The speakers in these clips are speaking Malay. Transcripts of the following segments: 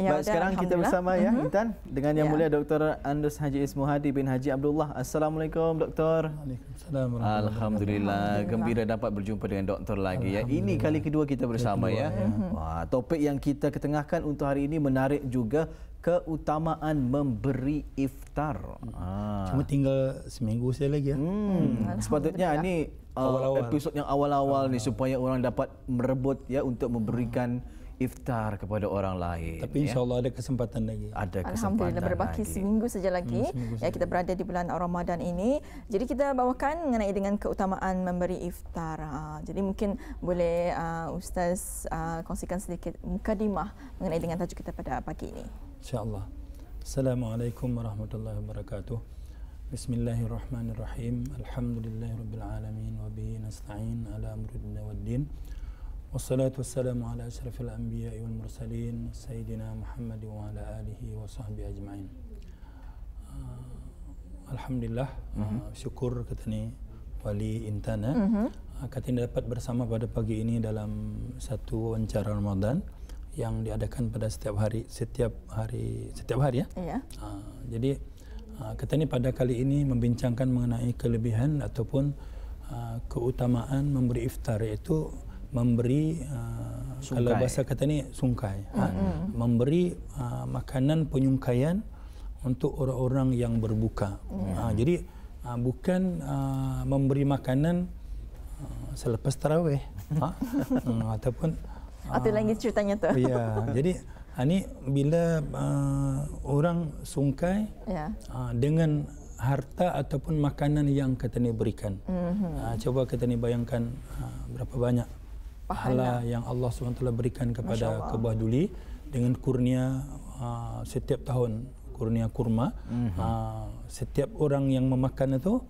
Ya, baik, sekarang kita bersama ya Intan dengan Yang Mulia Dr. Andus Haji Ismuhadi bin Haji Abdullah. Assalamualaikum Doktor. Waalaikumsalam. Alhamdulillah, gembira dapat berjumpa dengan Doktor lagi ya. Ini kali kedua kita bersama ya. Wah, topik yang kita ketengahkan untuk hari ini menarik juga, keutamaan memberi iftar. Cuma tinggal seminggu saya lagi ya. Sepatutnya ini episod yang awal-awal ni supaya orang dapat merebut ya untuk memberikan iftar kepada orang lain. Tapi insya-Allah ada kesempatan lagi. Ada kesempatan. Alhamdulillah, berbaki seminggu saja lagi. Ya, kita berada di bulan Ramadan ini. Jadi kita bawakan mengenai dengan keutamaan memberi iftar. Jadi mungkin boleh Ustaz kongsikan sedikit mukadimah mengenai dengan tajuk kita pada pagi ini. Insya-Allah. Assalamualaikum warahmatullahi wabarakatuh. Bismillahirrahmanirrahim. Alhamdulillahirabbil alamin wa bihi nasta'in ala amri dunya waddin. Wassalatu wassalamu ala asyrafil anbiya'i wal mursalin sayyidina Muhammad wa ala alihi wa sahbihi ajma'in. Alhamdulillah, syukur kata ni Wali Intan kata ni dapat bersama pada pagi ini dalam satu wawancara Ramadan yang diadakan pada setiap hari ya. Iya. Jadi kata ni pada kali ini membincangkan mengenai kelebihan ataupun keutamaan memberi iftar, iaitu memberi kalau bahasa kata ni sungkai, memberi makanan penyungkaian untuk orang-orang yang berbuka. Jadi bukan memberi makanan selepas tarawih ataupun atau lagi ceritanya tu. Ya, jadi ini bila orang sungkai dengan harta ataupun makanan yang kata ni berikan. Coba kata ni bayangkan berapa banyak pahala yang Allah SWT berikan kepada Ka'bah Duli dengan kurnia setiap tahun, kurnia kurma. Setiap orang yang memakan itu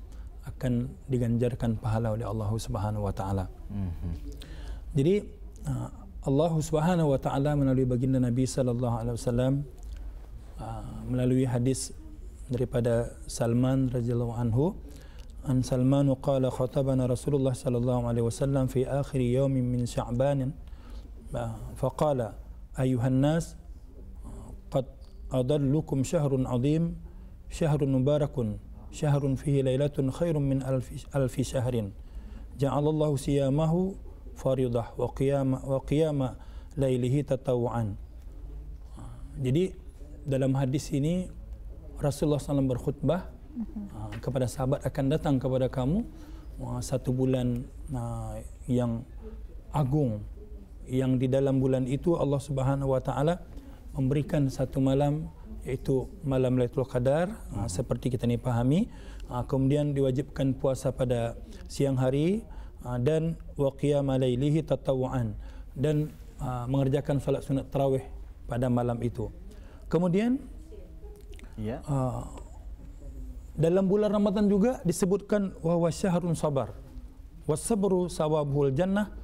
akan diganjarkan pahala oleh Allah Subhanahu wa taala. Jadi Allah Subhanahu wa taala melalui baginda Nabi sallallahu alaihi wasallam melalui hadis daripada Salman radhiyallahu anhu, an Salman qala khatabana Rasulullah sallallahu alaihi wasallam fi akhir yawmin min Sya'ban faqala ayuhan nas qad adallukum syahrun 'azim syahrun mubarakun syahrun fihi lailatun khairun min alfi syahrin ja'alallahu siyamahu faridah wa qiyama lailihi tatawuan. Jadi dalam hadis ini Rasulullah SAW berkhutbah kepada sahabat, akan datang kepada kamu satu bulan yang agung, yang di dalam bulan itu Allah Subhanahu wa taala memberikan satu malam, iaitu malam Lailatul Qadar, seperti kita ni pahami. Kemudian diwajibkan puasa pada siang hari dan wa qiyama lailihi tatawuan, dan mengerjakan solat sunat tarawih pada malam itu. Kemudian dalam bulan Ramadan juga disebutkan wa syahrun sabar wasabru sawabul jannah,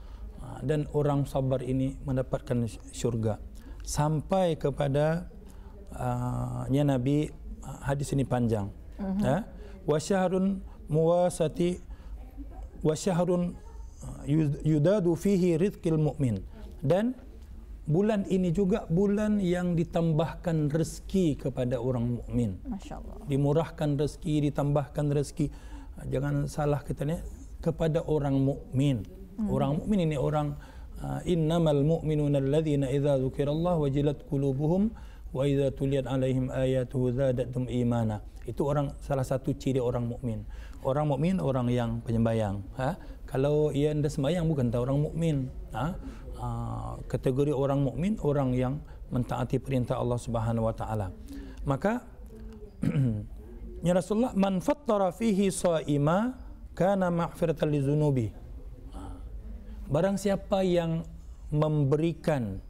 dan orang sabar ini mendapatkan syurga. Sampai kepada Nabi, hadis ini panjang. Wa syahrun muwasati wa syahrun yudadu fihi rizqil mu'min, dan bulan ini juga bulan yang ditambahkan rezeki kepada orang mukmin. Masya-Allah. Dimurahkan rezeki, ditambahkan rezeki. Jangan salah katanya, kepada orang mukmin. Orang mukmin ini orang innamal mu'minuna alladzina idza dzukirallahu wajilat qulubuhum wa idza tuliyat alaihim ayatuhu zadatum imana. Itu orang, salah satu ciri orang mukmin. Orang mukmin orang yang penyembayang. Kalau ia hendak sembahyang bukan tahu orang mukmin. Kategori orang mukmin orang yang mentaati perintah Allah Subhanahu wa taala. Maka ya Rasulullah, man fattara fihi shaima kana maghfiratan lizunubi. Barang siapa yang memberikan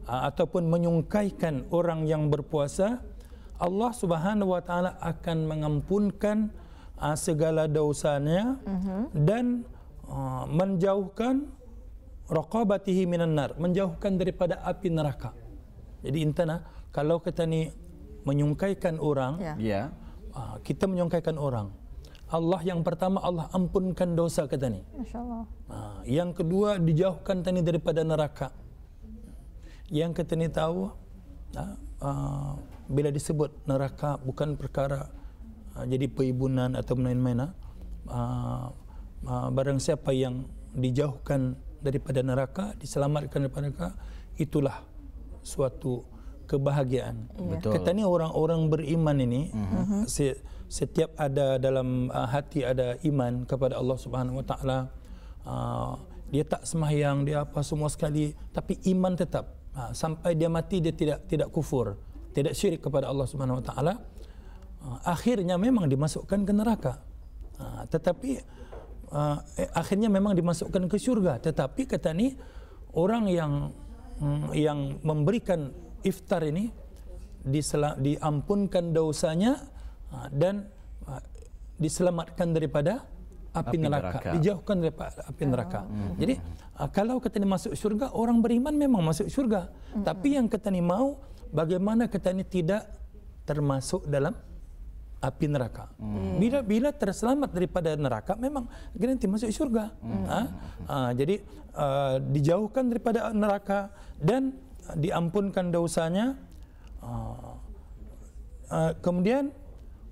ataupun menyungkaikan orang yang berpuasa, Allah Subhanahu wa taala akan mengampunkan segala dosanya dan menjauhkan raqabatihi minan nar, menjauhkan daripada api neraka. Jadi intana, kalau kita ni menyungkaikan orang, kita menyungkaikan orang, Allah yang pertama Allah ampunkan dosa kita ni. Masya-Allah. Yang kedua dijauhkan tani daripada neraka. Yang kita ni tahu bila disebut neraka bukan perkara jadi peribunan atau main-main. Barang siapa yang dijauhkan daripada neraka, diselamatkan daripada neraka, itulah suatu kebahagiaan. Betul. Kata ni orang-orang beriman ini, setiap ada dalam hati ada iman kepada Allah Subhanahu Wa Taala. Dia tak sembahyang, dia apa semua sekali, tapi iman tetap. Sampai dia mati dia tidak kufur, tidak syirik kepada Allah Subhanahu Wa Taala. Akhirnya memang dimasukkan ke neraka. Tetapi akhirnya memang dimasukkan ke syurga. Tetapi kata ni orang yang memberikan iftar ini diampunkan dosanya dan diselamatkan daripada api neraka, dijauhkan daripada api neraka. Jadi kalau kita ni masuk syurga, orang beriman memang masuk syurga. Tapi yang kita ni mau, bagaimana kita ni tidak termasuk dalam api neraka. Bila terselamat daripada neraka, memang nanti masuk syurga. Jadi dijauhkan daripada neraka dan diampunkan dosanya. Kemudian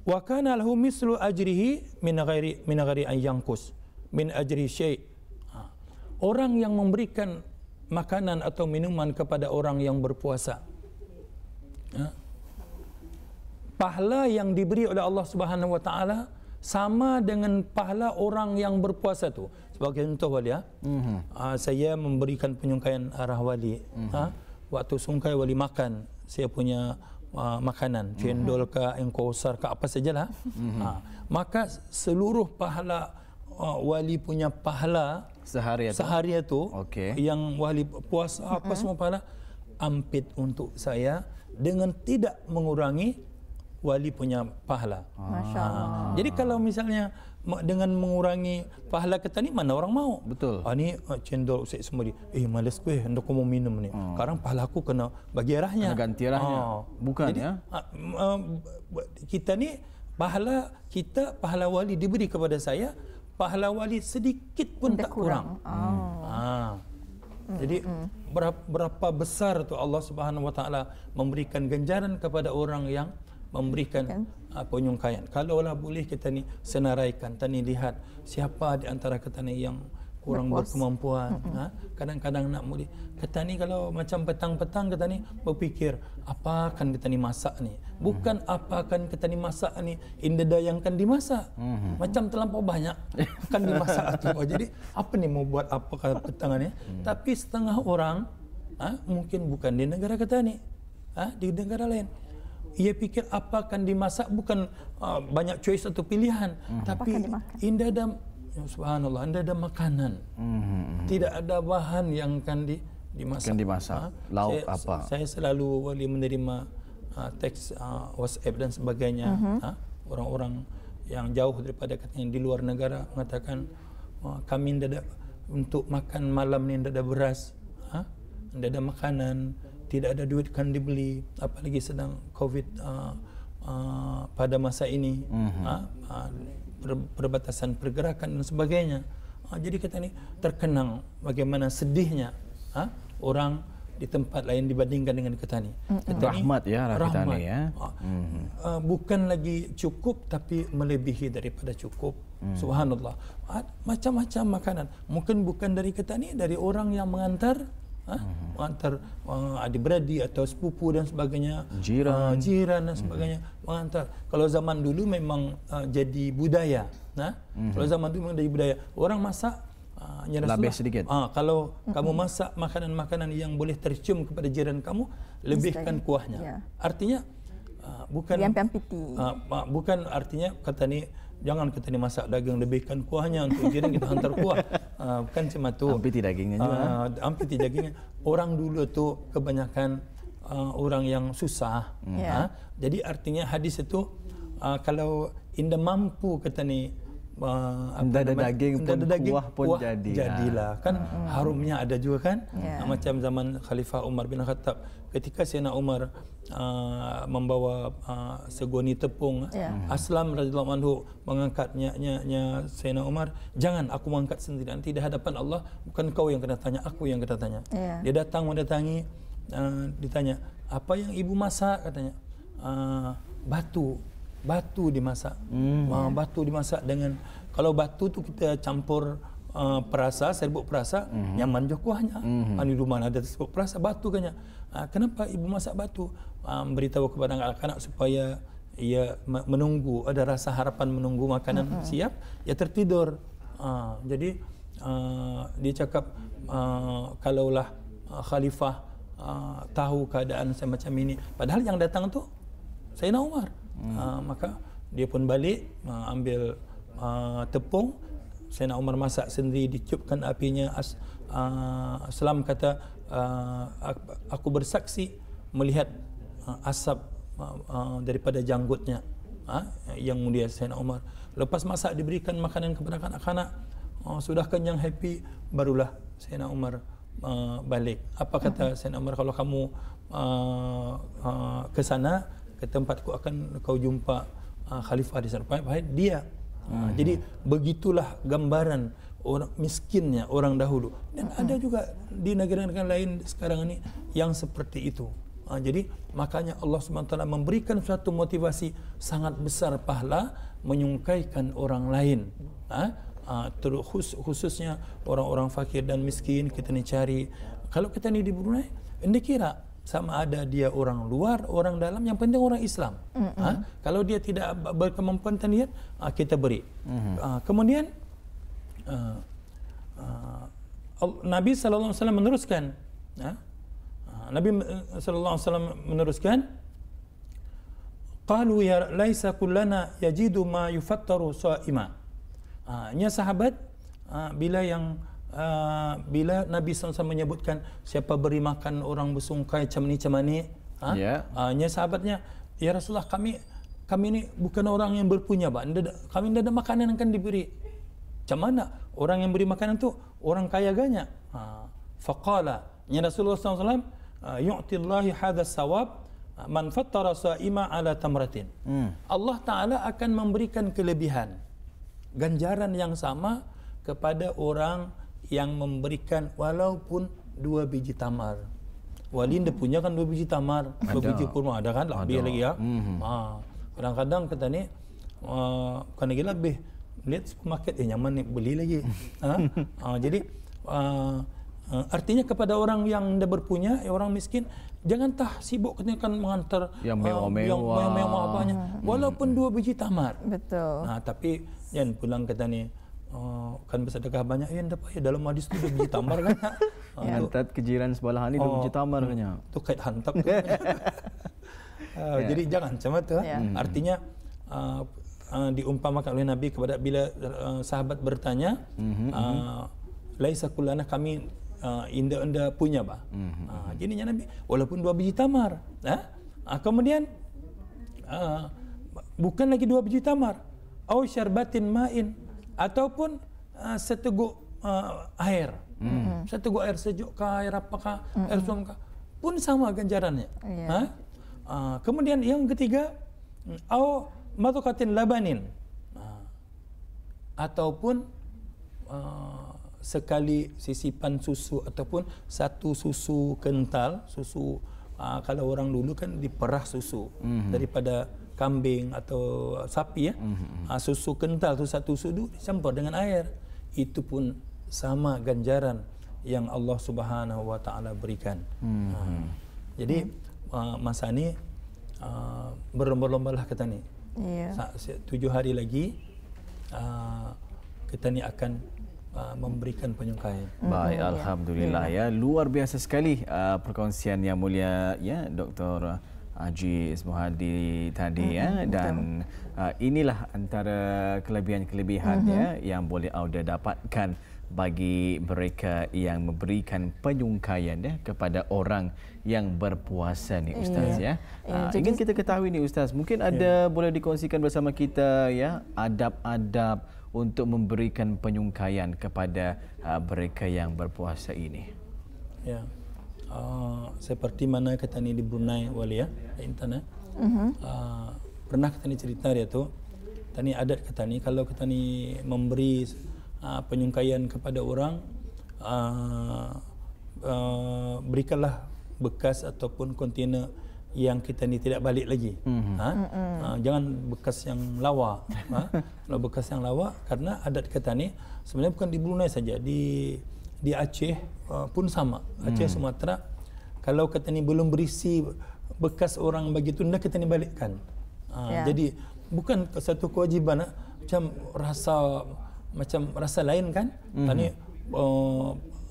wa kana lahu mislu ajrihi min ghairi an yanqus min ajri syai'. Orang yang memberikan makanan atau minuman kepada orang yang berpuasa, pahala yang diberi oleh Allah Subhanahu Wa Taala sama dengan pahala orang yang berpuasa tu. Sebagai contoh wali, saya memberikan penyungkaian arah wali. Waktu sungkai wali makan, saya punya makanan, cendol ke, engkosar ke, apa sajalah. Maka seluruh pahala wali punya pahala sehari itu, yang wali puasa apa semua pahala, ampit untuk saya dengan tidak mengurangi wali punya pahala. Masya Allah. Jadi kalau misalnya dengan mengurangi pahala kita ni, mana orang mau? Betul. Ni cendol usik semua dia. Malas gue, hendak aku mau minum ni. Sekarang pahala aku kena bagi arahnya. Kena ganti arahnya. Bukan. Jadi, kita ni pahala kita, pahala wali diberi kepada saya, pahala wali sedikit pun tak kurang. Jadi berapa besar tu Allah Subhanahu Wa Taala memberikan ganjaran kepada orang yang memberikan penyungkaian. Kalaulah boleh kita ni senaraikan, kita ni lihat siapa di antara kita ni yang kurang berkemampuan. Kadang-kadang nak boleh. Kita ni kalau macam petang-petang kita ni berfikir, apa akan kita ni masak ni? Bukan apa akan kita ni masak ni, indada yang akan dimasak. Macam terlampau banyak akan dimasak tu. Jadi apa ni mau buat apa kalau petang ni? Tapi setengah orang mungkin bukan di negara kita ni, di negara lain. Ia fikir apa akan dimasak, bukan banyak choice atau pilihan, tapi indah ada, subhanallah, indah ada makanan. Tidak ada bahan yang akan dimasak. Lauk apa? Saya selalu wali menerima teks WhatsApp dan sebagainya. Orang-orang yang jauh daripada katanya di luar negara mengatakan, kami tidak ada untuk makan malam ni, tidak ada beras, tidak ada makanan, tidak ada duit kan dibeli, apalagi sedang COVID pada masa ini, perbatasan pergerakan dan sebagainya. Jadi kita ni terkenang bagaimana sedihnya orang di tempat lain dibandingkan dengan kita ni. Rahmat ya kita ni ya. Bukan lagi cukup tapi melebihi daripada cukup. Subhanallah. Macam-macam makanan. Mungkin bukan dari kita ni, dari orang yang mengantar, mengantar adik-beradik atau sepupu dan sebagainya, jiran dan sebagainya, mengantar. Kalau zaman dulu memang jadi budaya. Kalau zaman dulu memang jadi budaya. Orang masak, lebih sedikit. Kalau kamu masak makanan-makanan yang boleh tercium kepada jiran kamu, lebihkan kuahnya. Artinya bukan bukan artinya kata ni jangan kita ni masak daging lebihkan kuahnya untuk jiran kita hantar kuah. Bukan cuma tu. Ampiti dagingnya juga. Ampiti dagingnya. Orang dulu tu kebanyakan orang yang susah. Jadi artinya hadis itu kalau indah mampu kita ni ada daging pun kuah pun jadilah kan. Harumnya ada juga kan. Macam zaman Khalifah Umar bin Khattab, ketika Sayyidina Umar membawa segoni tepung, Aslam radhiyallahu anhu mengangkatnya Sayyidina Umar, jangan aku mengangkat sendiri, nanti di hadapan Allah bukan kau yang kena tanya, aku yang kena tanya. Dia datang mendatangi, ditanya, apa yang ibu masak katanya? Batu dimasak. Batu dimasak dengan, kalau batu tu kita campur perasa, serbuk perasa, nyaman je kuahnya. Di rumah ada serbuk perasa, batu kanya. Kenapa ibu masak batu? Beritahu kepada anak-anak supaya ia menunggu, ada rasa harapan menunggu makanan siap, ia tertidur. Jadi dia cakap kalaulah khalifah tahu keadaan semacam ini, padahal yang datang tu Sayyidina Umar, maka dia pun balik ambil tepung. Sayyidina Umar masak sendiri, ditiupkan apinya. Aslam kata, aku bersaksi melihat asap daripada janggutnya yang mulia Sayyidina Umar. Lepas masak diberikan makanan kepada kanak-kanak, sudah kenyang, happy, barulah Sayyidina Umar balik. Apa kata Sayyidina Umar, kalau kamu ke sana, ke tempatku, akan kau jumpa khalifah di sana. Dia. Jadi begitulah gambaran orang miskinnya orang dahulu. Dan ada juga di negara-negara lain sekarang ini yang seperti itu. Jadi makanya Allah SWT memberikan suatu motivasi sangat besar pahala menyungkaikan orang lain. Khususnya orang-orang fakir dan miskin kita ni cari. Kalau kita ni di Brunei, anda kira sama ada dia orang luar, orang dalam, yang penting orang Islam. Kalau dia tidak berkemampuan tanian, kita beri. Kemudian Nabi SAW meneruskan. Nabi SAW meneruskan, qalu ya laisa kullana yajidu ma yufattaru sha'ima. Nya sahabat, bila Nabi SAW menyebutkan siapa beri makan orang bersungkai macam ni, nya sahabatnya, ya Rasulullah, kami ni bukan orang yang berpunya, kami tidak ada makanan yang akan diberi. Macam mana orang yang beri makanan tu orang kaya ganya? Faqala, nya Rasulullah SAW, yu'tillahi hadha sawab man fattara sa'ima ala tamratin. Allah Ta'ala akan memberikan kelebihan, ganjaran yang sama kepada orang yang memberikan walaupun 2 biji tamar. Walin dia punya kan 2 biji tamar, 2 biji kurma, ada kan lebih lagi ya. Kadang-kadang kata ni bukan lagi lebih, lihat supermarket nyaman ni beli lagi. Jadi artinya kepada orang yang tidak berpunya, orang miskin, jangan sibuk kan mengantar yang mewah-mewah apanya, walaupun 2 biji tamar. Betul. Tapi jangan pulang kata ni, kan bersedekah banyak, ya dapat ya dalam hadis tu 2 biji tamar kan. Hantat kejiran sebelah ni 2 biji tamar kan. Tu kait hantar tu. Jadi jangan macam tu. Artinya diumpamakan oleh Nabi kepada bila sahabat bertanya, laisa kullana, kami inda punya bah. Jadinya Nabi walaupun 2 biji tamar. Kemudian bukan lagi 2 biji tamar, au syarbatin ma'in, ataupun seteguk air. Seteguk air sejuk kah, air apakah, air suam kah, pun sama ganjarannya. Kemudian yang ketiga, au matukatin labanin, ataupun sekali sisipan susu, ataupun satu susu kental, susu kalau orang dulu kan diperah susu daripada kambing atau sapi ya. Susu kental tu satu sudu dicampur dengan air, itu pun sama ganjaran yang Allah Subhanahu wa taala berikan. Jadi masa ni berlomba-lombalah kita ni. 7 hari lagi kita ni akan memberikan penyungkaian. Baik, alhamdulillah ya. Luar biasa sekali perkongsian yang mulia ya Dr. Haji Ismuhadi tadi ya, dan inilah antara kelebihan-kelebihan ya yang boleh Auda dapatkan bagi mereka yang memberikan penyungkaian ya kepada orang yang berpuasa ni Ustaz ya. Ingin kita ketahui ni Ustaz, mungkin ada boleh dikongsikan bersama kita ya adab-adab untuk memberikan penyungkaian kepada mereka yang berpuasa ini. Ya. Seperti mana kata ni di Brunei wali ya, di internet. Pernah kata ni cerita dia tu, tani adat kata ni kalau kata ni memberi penyungkaian kepada orang, berikanlah bekas ataupun kontainer yang kita ni tidak balik lagi. Jangan bekas yang lawa. Kalau bekas yang lawa, karena adat kita ni sebenarnya bukan di Brunei saja, di Aceh pun sama. Aceh, Sumatera, kalau kita ni belum berisi bekas orang bagi tunda, kita ni balikkan. Jadi bukan satu kewajiban, macam rasa lain kan. Tani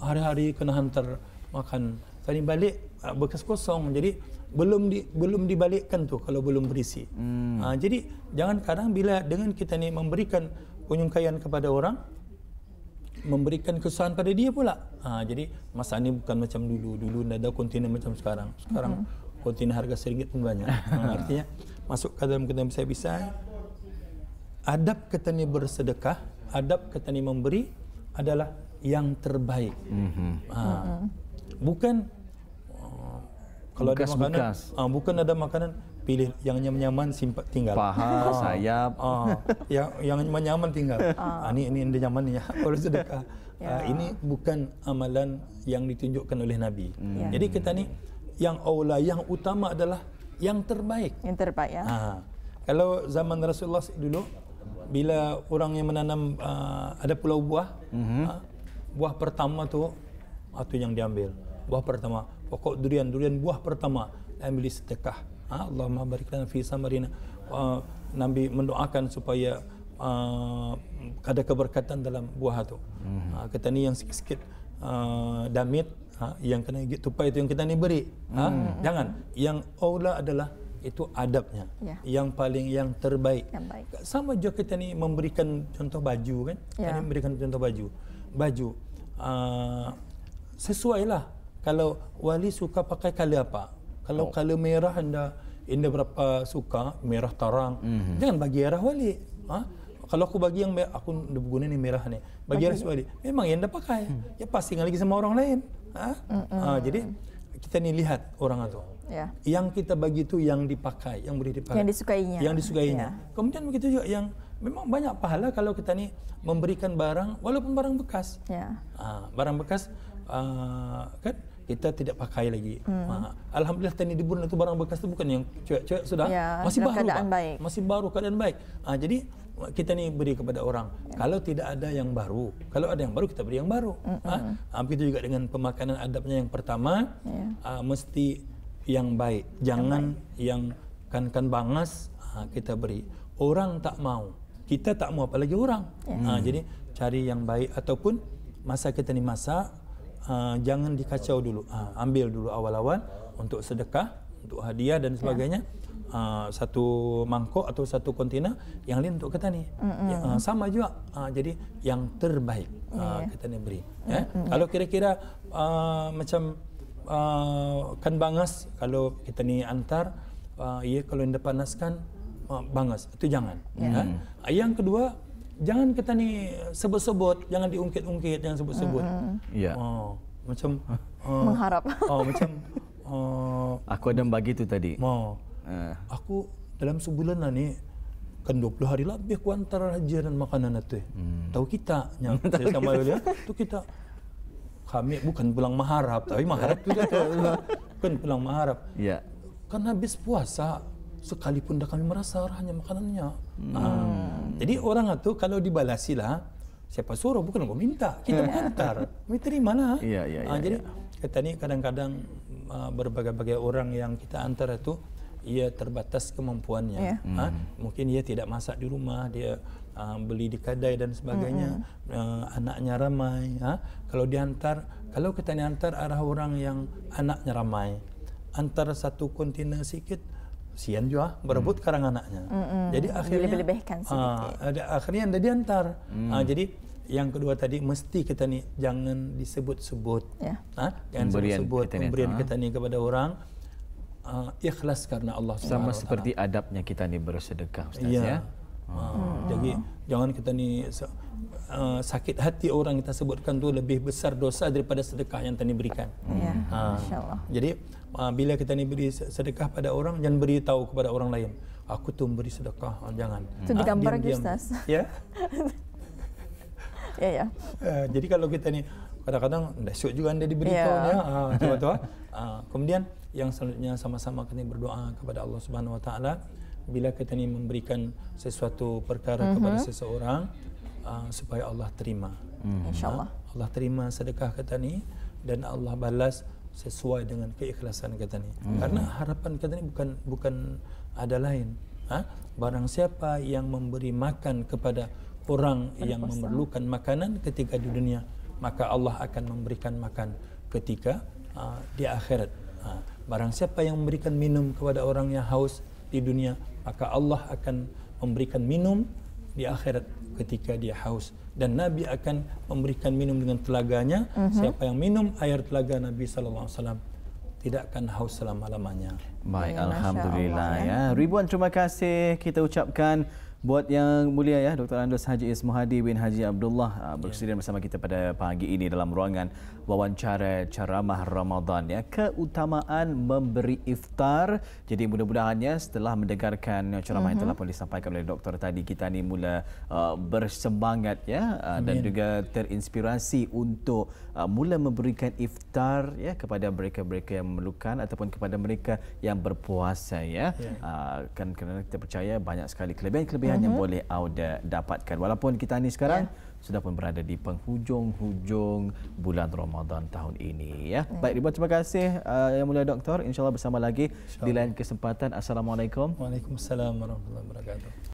hari-hari kena hantar makan, tani balik bekas kosong, jadi belum dibalikkan tu kalau belum berisi. Jadi jangan kadang bila dengan kita ni memberikan penyungkaian kepada orang, memberikan kesusahan pada dia pula. Jadi masa ni bukan macam dulu ada kontainer macam sekarang. Sekarang kontainer harga RM1 pun banyak. Artinya masuk ke dalam kita bisa adab kita ni bersedekah, adab kita ni memberi adalah yang terbaik. Bukan kalau ada makanan, bukan ada makanan, pilih yang nyaman simpan tinggal. Paha, sayap, yang nyaman tinggal. Ini dia nyaman ni ya. Kalau sedekah, ini bukan amalan yang ditunjukkan oleh Nabi. Jadi kita ni yang aula, yang utama adalah yang terbaik. Yang terbaik ya. Kalau zaman Rasulullah dulu, bila orang yang menanam ada pulau buah, buah pertama tu yang diambil. Buah pertama, pokok durian buah pertama ambil sedekah. Allahumma barik lana fi samarina. Nabi mendoakan supaya ada keberkatan dalam buah itu. Kita ni yang sikit-sikit damit, yang kena gigit tupai itu yang kita ni beri. Jangan. Yang aula adalah itu adabnya. Yang terbaik. Sama juga kita ni memberikan contoh baju kan. Kita memberikan contoh baju. Sesuailah. Kalau wali suka pakai color apa? Kalau color merah anda berapa suka, merah tarang. Jangan bagi arah wali. Kalau aku bagi yang merah, aku guna ni merah ni. Bagi arah wali. Memang yang anda pakai. Ya pasti lagi sama orang lain. Jadi kita ni lihat orang itu. Yang kita bagi itu yang dipakai, yang boleh dipakai. Yang disukainya. Kemudian begitu juga yang memang banyak pahala kalau kita ni memberikan barang walaupun barang bekas. Barang bekas kan kita tidak pakai lagi. Alhamdulillah tadi di Brunei itu barang bekas itu bukan yang cuek-cuek sudah, masih baru keadaan baik. Masih baru keadaan baik. Jadi kita ni beri kepada orang. Kalau tidak ada yang baru, kalau ada yang baru kita beri yang baru. Begitu juga dengan pemakanan adabnya yang pertama, mesti yang baik. Jangan yang kan bangas kita beri. Orang tak mau, kita tak mau apalagi orang. Jadi cari yang baik, ataupun masa kita ni masak, jangan dikacau dulu. Ambil dulu awal-awal untuk sedekah, untuk hadiah dan sebagainya. Satu mangkok atau satu kontainer, yang lain untuk kita ni. Sama juga. Jadi yang terbaik kita ni beri. Kalau kira-kira macam kan bangas, kalau kita ni antar, kalau anda panaskan bangas, itu jangan. Yang kedua, jangan kita ni sebut-sebut, jangan diungkit-ungkit, jangan sebut-sebut. Macam mengharap. Macam aku ada bagi tu tadi. Aku dalam sebulan ni kan 20 hari lebih aku hantar haji dan makanan itu. Tahu kita yang sama dia, tu kita kami bukan pulang mengharap, tapi mengharap tu bukan pulang mengharap. Kan habis puasa sekalipun dah kami merasa hanya makanannya. Jadi orang itu kalau dibalasilah, siapa suruh, bukan aku minta, kita menghantar, kami terimalah. Jadi kita ni kadang-kadang berbagai-bagai orang yang kita hantar itu, ia terbatas kemampuannya. Mungkin ia tidak masak di rumah, dia beli di kedai dan sebagainya. Anaknya ramai. Kalau dihantar, kalau kita ni hantar arah orang yang anaknya ramai, antar satu kontainer sikit, sian juga berebut karang anaknya. Jadi akhirnya lebih-lebihkan sedikit. Akhirnya anda diantar. Jadi yang kedua tadi, mesti kita ni jangan disebut-sebut. Jangan sebut-sebut pemberian kita ni kepada orang. Ikhlas karena Allah SWT. Sama seperti adabnya kita ni bersedekah, Ustaz ya. Jadi jangan kita ni sakit hati orang kita sebutkan tu lebih besar dosa daripada sedekah yang tadi berikan. Insyaallah. Jadi bila kita ni beri sedekah pada orang, jangan beritahu kepada orang lain, aku tu memberi sedekah. Jangan. Itu digambar Ustaz. Jadi kalau kita ni kadang-kadang syok juga anda diberitahunya. Coba tu. Kemudian yang selanjutnya sama-sama kita berdoa kepada Allah Subhanahu Wa Taala bila kita ni memberikan sesuatu perkara kepada seseorang supaya Allah terima. InsyaAllah. Allah terima sedekah kita ni dan Allah balas sesuai dengan keikhlasan kita ni. Karena harapan kita ni bukan ada lain. Barang siapa yang memberi makan kepada orang yang memerlukan makanan ketika di dunia, maka Allah akan memberikan makan ketika di akhirat. Barang siapa yang memberikan minum kepada orang yang haus di dunia, maka Allah akan memberikan minum di akhirat ketika dia haus. Dan Nabi akan memberikan minum dengan telaganya. Siapa yang minum air telaga Nabi sallallahu alaihi wasallam tidak akan haus selama-lamanya. Baik, alhamdulillah ya. Ribuan terima kasih kita ucapkan buat yang mulia ya Dr. Andus Haji Ismuhadi bin Haji Abdullah bersedia bersama kita pada pagi ini dalam ruangan wawancara ceramah Ramadan ya, keutamaan memberi iftar. Jadi mudah-mudahannya setelah mendengarkan ceramah yang telah pun disampaikan oleh doktor tadi, kita ni mula bersemangat ya dan juga terinspirasi untuk mula memberikan iftar ya kepada mereka-mereka yang memerlukan ataupun kepada mereka yang berpuasa ya. Kan kerana kita percaya banyak sekali kelebihan-kelebihan yang boleh Auda dapatkan walaupun kita ni sekarang sudah pun berada di penghujung-hujung bulan Ramadan tahun ini ya. Baik, ribuan terima kasih Yang Mulia Doktor. InsyaAllah bersama lagi di lain kesempatan. Assalamualaikum. Waalaikumsalam warahmatullahi wabarakatuh.